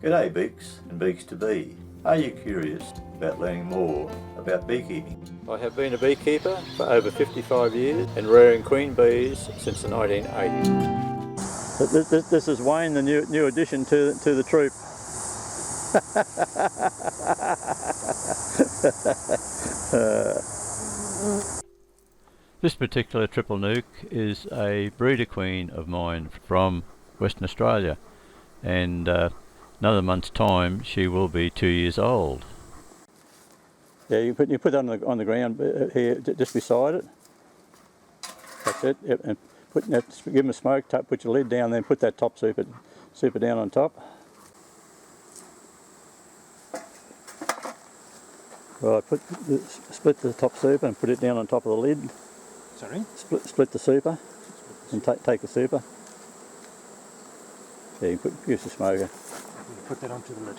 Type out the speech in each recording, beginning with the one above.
G'day Beeks and Beeks to be. Are you curious about learning more about beekeeping? I have been a beekeeper for over 55 years and rearing queen bees since the 1980s. This is Wayne, the new addition to the troop. This particular triple nuke is a breeder queen of mine from Western Australia, and another month's time she will be 2 years old. Yeah, you put that on the ground here, just beside it. That's it. Yep. And give them a smoke. Put your lid down, then put that top super down on top. Right. Split the top super and put it down on top of the lid. Sorry. Split the super and take the super. Yeah, you use the smoker. Put that onto the lid.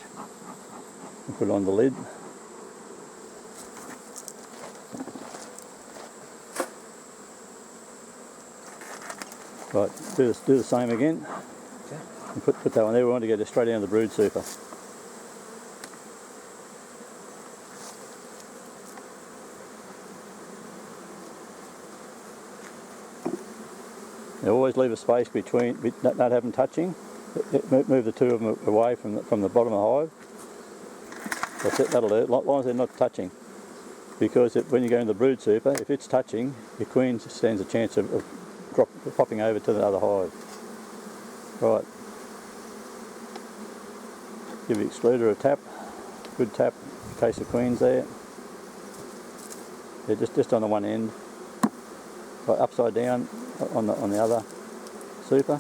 And put it on the lid. Right, do the same again. Okay. And put that one there. We want to get it straight down the brood super. Now always leave a space between, not have them touching. Move the two of them away from the bottom of the hive. That's it, that'll do, as long as they're not touching. Because when you go in the brood super, if it's touching, your queen stands a chance of popping over to the other hive. Right. Give the excluder a tap, good tap in case the queen's there. Yeah, just on the one end. Right, upside down on the other super.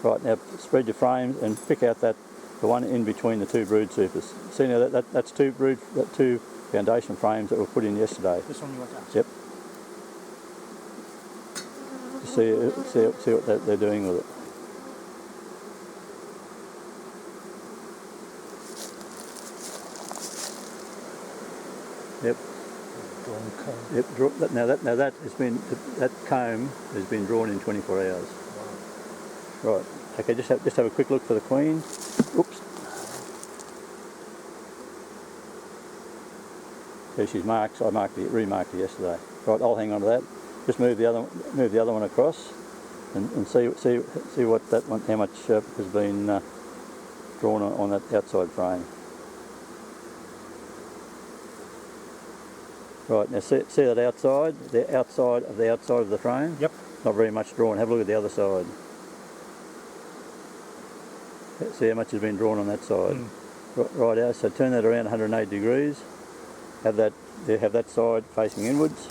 Right, now spread your frames and pick out the one in between the two brood supers. See now that's two foundation frames that were put in yesterday. This one you want to ask? Yep. See what they're doing with it. Yep. Drawn comb. Yep. That comb has been drawn in 24 hours. Wow. Right. Okay. Just have a quick look for the queen. Oops. So she's marked. I remarked it yesterday. Right. I'll hang on to that. Just move the other one across, and see what that one, how much has been drawn on that outside frame. Right, now see that outside, the outside of the frame? Yep. Not very much drawn. Have a look at the other side. See how much has been drawn on that side. Right out, so turn that around 180 degrees. Have that side facing inwards.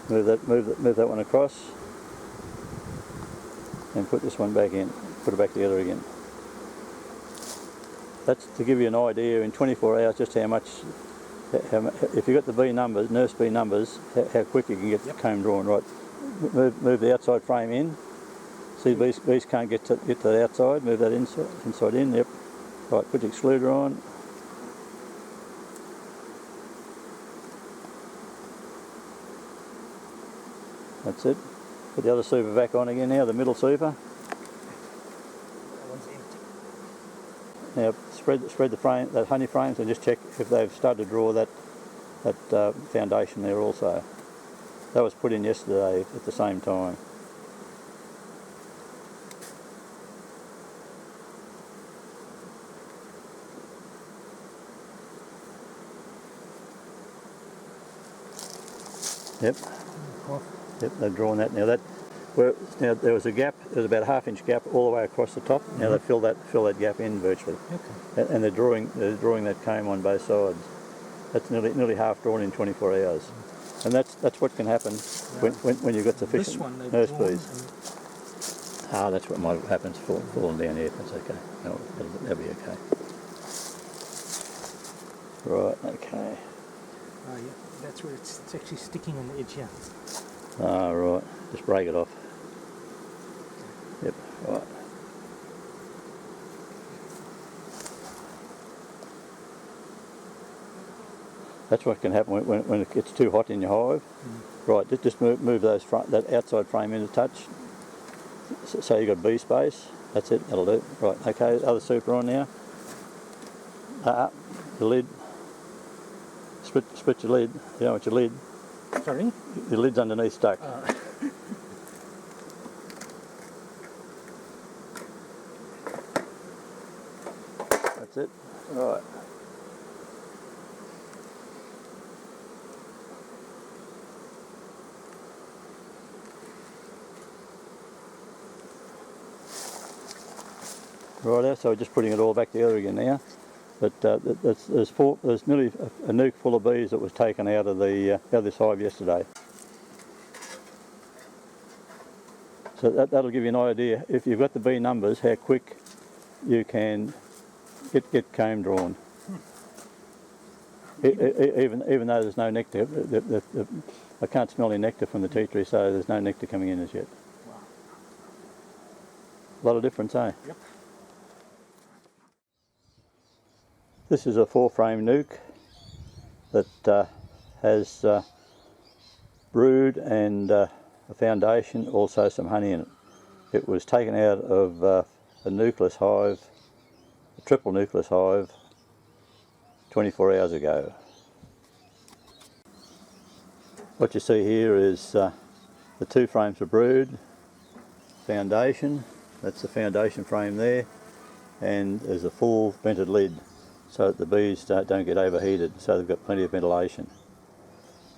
Move that one across. And put this one back in. Put it back together again. That's to give you an idea in 24 hours just how much, if you've got the bee numbers, nurse bee numbers, how quick you can get the comb drawn. Right, move the outside frame in. See, bees can't get to the outside. Move that inside in. Yep. Right, put the excluder on. That's it. Put the other super back on again now. The middle super. Now spread the frame, that honey frames, and just check if they've started to draw that foundation there also. That was put in yesterday at the same time. Yep. Yep, they've drawn that now. Now there was a gap. There was about a half-inch gap all the way across the top. Now they fill that gap in virtually. Okay. And they're drawing that comb on both sides. That's nearly half drawn in 24 hours. And that's what can happen when you've got sufficient nurse bees. That's what might have happened. It's fallen down here. That's okay. That'll be okay. Right. Okay. Oh yeah, that's where it's actually sticking on the edge here. Right. Just break it off. Yep, right. That's what can happen when it gets too hot in your hive. Right, just move that outside frame into touch. So you've got bee space, That's it, that'll do. Right, okay, other super on now. The lid. Split your lid. You know what your lid? Sorry? Your lid's underneath stuck. That's it. Right. Right, so we're just putting it all back together again now. But there's nearly a nuke full of bees that was taken out of this hive yesterday. So that'll give you an idea, if you've got the bee numbers, how quick you can get comb drawn. Even though there's no nectar, I can't smell any nectar from the tea tree, so there's no nectar coming in as yet. Wow. A lot of difference, eh? Yep. This is a 4-frame nuke that has brood and a foundation, also some honey in it. It was taken out of a nucleus hive, a triple nucleus hive, 24 hours ago. What you see here is the 2 frames of brood, foundation, that's the foundation frame there, and there's a full vented lid so that the bees don't get overheated, so they've got plenty of ventilation.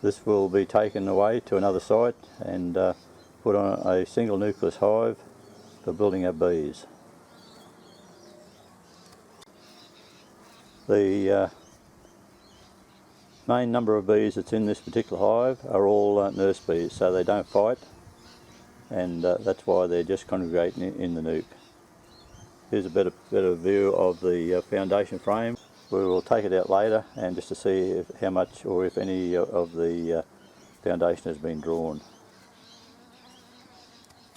This will be taken away to another site and put on a single nucleus hive for building up bees. The main number of bees that's in this particular hive are all nurse bees, so they don't fight, and that's why they're just congregating in the nuke. Here's a better view of the foundation frame. We will take it out later and just to see how much or if any of the foundation has been drawn.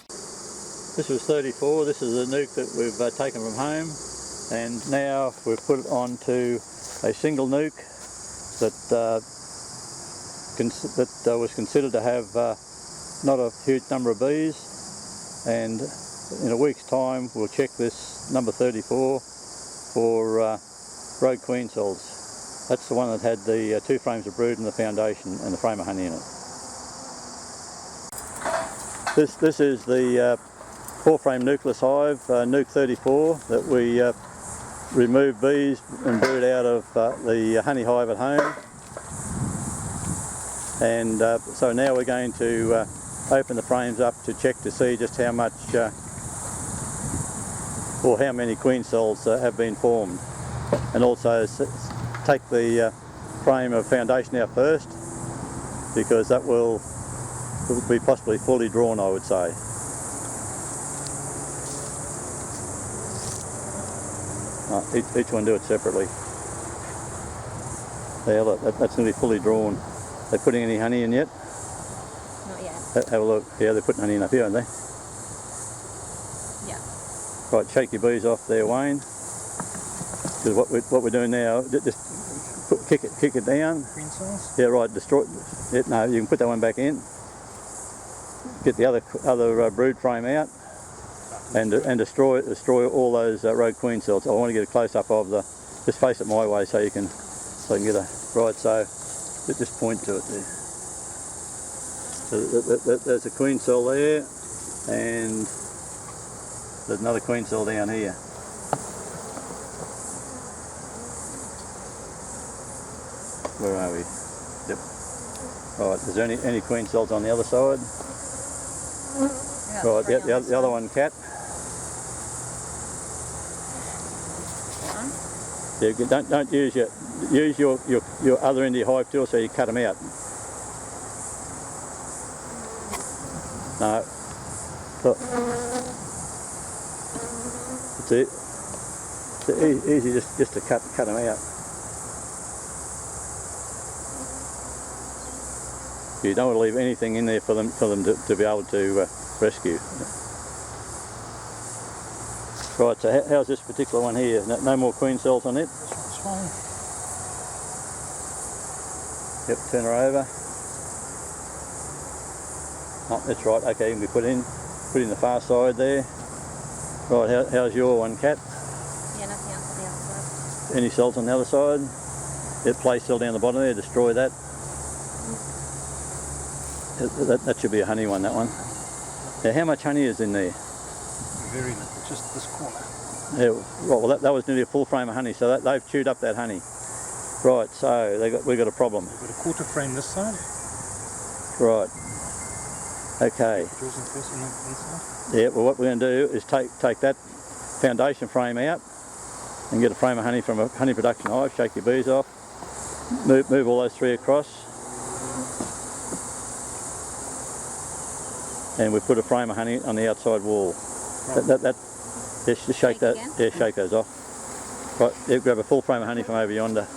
This was 34. This is a nuke that we've taken from home, and now we've put it onto a single nuke that was considered to have not a huge number of bees, and in a week's time we'll check this number 34 for rogue queen cells. That's the one that had the 2 frames of brood and the foundation and the frame of honey in it. This is the 4-frame nucleus hive, nuke 34, that we removed bees and brood out of the honey hive at home. And so now we're going to open the frames up to check to see just how much or how many queen cells have been formed, and also take the frame of foundation out first, because that will be possibly fully drawn, I would say. Each one do it separately. There, look, that's nearly fully drawn. They putting any honey in yet? Not yet. Have a look. Yeah, they're putting honey in up here, aren't they? Yeah. Right, shake your bees off there, Wayne. Because what we're doing now, just kick it down. Queen cells? Yeah, right. Destroy it. No, you can put that one back in. Get the other brood frame out, and destroy all those rogue queen cells. I want to get a close up of the. Just face it my way so I can get a right. So just point to it there. So there's a queen cell there, and there's another queen cell down here. Where are we? Yep. Right, is there any queen cells on the other side? Yeah, Right, the other one, Cat. Yeah, don't use your other end of your hive tool, so you cut them out. No. Look. It's easy just to cut them out. You don't want to leave anything in there for them to be able to rescue. Right, so how's this particular one here? No more queen cells on it? This one's fine. Yep, turn her over. Oh, that's right, okay, you can be put in the far side there. Right, how's your one, Kat? Yeah, nothing else on the other side. Any cells on the other side? Yep, play cell down the bottom there, destroy that. That should be a honey one, that one. Now, how much honey is in there? Very little, just this corner. Yeah, right, well that was nearly a full frame of honey, so they've chewed up that honey. Right, so we've got a problem. We've got a quarter frame this side. Right. Okay. Drills in first on the inside. Yeah, well what we're going to do is take that foundation frame out and get a frame of honey from a honey production hive, shake your bees off, move all those 3 across, and we put a frame of honey on the outside wall. Right. Just shake that, again? yeah, shake those off. Right, yeah, grab a full frame of honey from over yonder.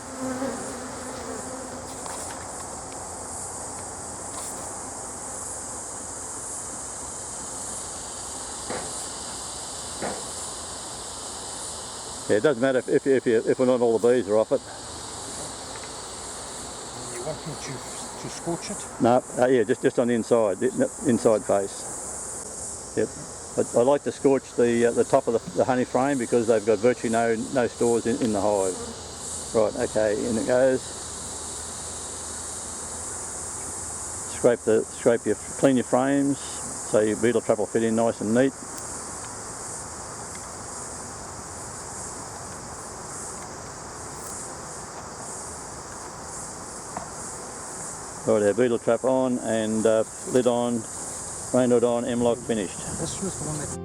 Yeah, it doesn't matter if not all the bees are off it. You want me to scorch it? No, yeah, just on the inside, the inside face. Yep. But I like to scorch the top of the honey frame because they've got virtually no stores in the hive. Right, okay, in it goes. Clean your frames so your beetle trap will fit in nice and neat. Right, our beetle trap on and lid on, rain hood on, M-lock finished. This was the one that